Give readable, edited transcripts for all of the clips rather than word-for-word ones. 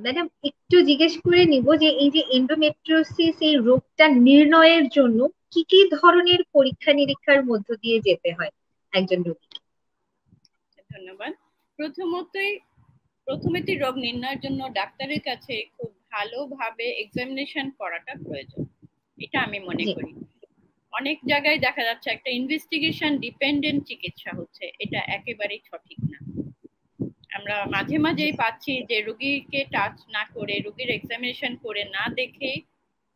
Madam, একটু জিজ্ঞেস করে নিব যে এই যে এন্ডোমেট্রিওসিস এই রোগটা নির্ণয়ের জন্য কি কি ধরনের পরীক্ষা নিরীক্ষার মধ্য দিয়ে যেতে হয় একজন রোগী? ধন্যবাদ। প্রথমেই রোগ নির্ণয়ের জন্য ডাক্তারের কাছে খুব ভালোভাবে এক্সামিনেশন করাটা প্রয়োজন, এটা আমি মনে করি। অনেক জায়গায় দেখা যাচ্ছে একটা ইনভেস্টিগেশন ডিপেন্ডেন্ট চিকিৎসা হচ্ছে, এটা একেবারেই সঠিক না। আমরা মাঝে মাঝেই পাচ্ছি যে রোগীকে টাচ না করে, রোগীর এক্সামিনেশন করে না দেখে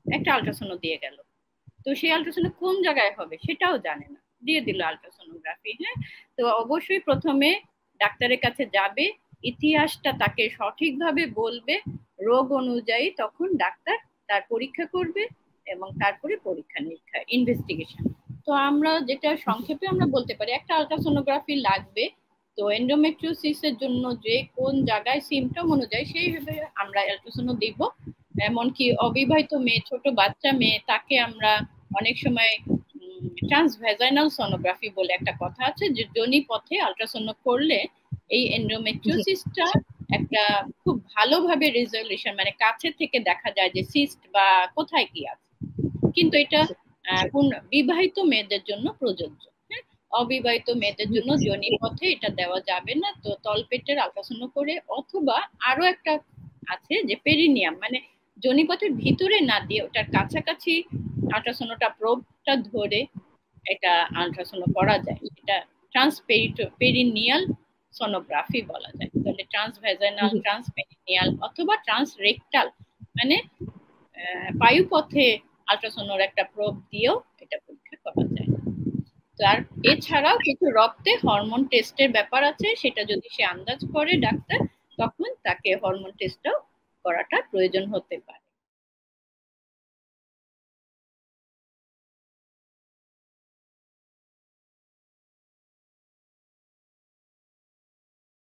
একটা আল্ট্রাসাউন্ড দিয়ে গেল, তো সেই আল্ট্রাসাউন্ড কোন জায়গায় হবে সেটাও জানে না, দিয়ে দিল আল্ট্রাসোনোগ্রাফি। হ্যাঁ, তো অবশ্যই প্রথমে ডাক্তারের কাছে যাবে, ইতিহাসটা তাকে সঠিকভাবে বলবে, রোগ অনুযায়ী তখন ডাক্তার তার পরীক্ষা করবে এবং তারপরে পরীক্ষা নিরীক্ষা ইনভেস্টিগেশন। তো আমরা যেটা সংক্ষেপে আমরা বলতে পারি একটা আল্ট্রাসোনোগ্রাফি লাগবে। তো এন্ডোমেট্রিওসিসের জন্য যে কোন জায়গায় সিমটম অনুযায়ী সেইভাবে আমরা আল্ট্রাসাউন্ড দিব। এমনকি অবিবাহিত মেয়ে, ছোট বাচ্চা মেয়ে, তাকে আমরা অনেক সময় ট্রান্সভ্যাজাইনাল সোনোগ্রাফি বলে একটা কথা আছে, যে যোনি পথে আল্ট্রাসাউন্ড করলে এই এন্ডোমেট্রিওসিসটা একটা খুব ভালোভাবে রেজলিউশন, মানে কাছে থেকে দেখা যায় যে সিস্ট বা কোথায় কি আছে। কিন্তু এটা বিবাহিত মেয়েদের জন্য প্রযোজ্য, অবিবাহিত মেয়েদের জন্য যোনি পথে এটা দেওয়া যাবে না। তো তলপেটের আল্ট্রাসাউন্ড করে, অথবা আরো একটা আছে যে পেরিনিয়াম, মানে যোনিপথের ভিতরে না দিয়ে ওটার কাছাকাছি আল্ট্রাসাউন্ডটা প্রোবটা ধরে এটা আল্ট্রাসাউন্ড করা যায়, এটা ট্রান্সপেরিনিয়াল সোনোগ্রাফি বলা যায়। তাহলে ট্রান্সভ্যাজাইনাল, ট্রান্সপেরিনিয়াল অথবা ট্রান্সরেক্টাল, মানে বায়ুপথে আল্ট্রাসাউন্ডের একটা প্রোব দিয়েও এটা পরীক্ষা করা যায়। আর এছাড়াও কিছু রক্তে হরমোন টেস্টের ব্যাপার আছে, সেটা যদি সে আন্দাজ করে ডাক্তার, তখন তাকে হরমোন টেস্টও করাটা প্রয়োজন হতে পারে।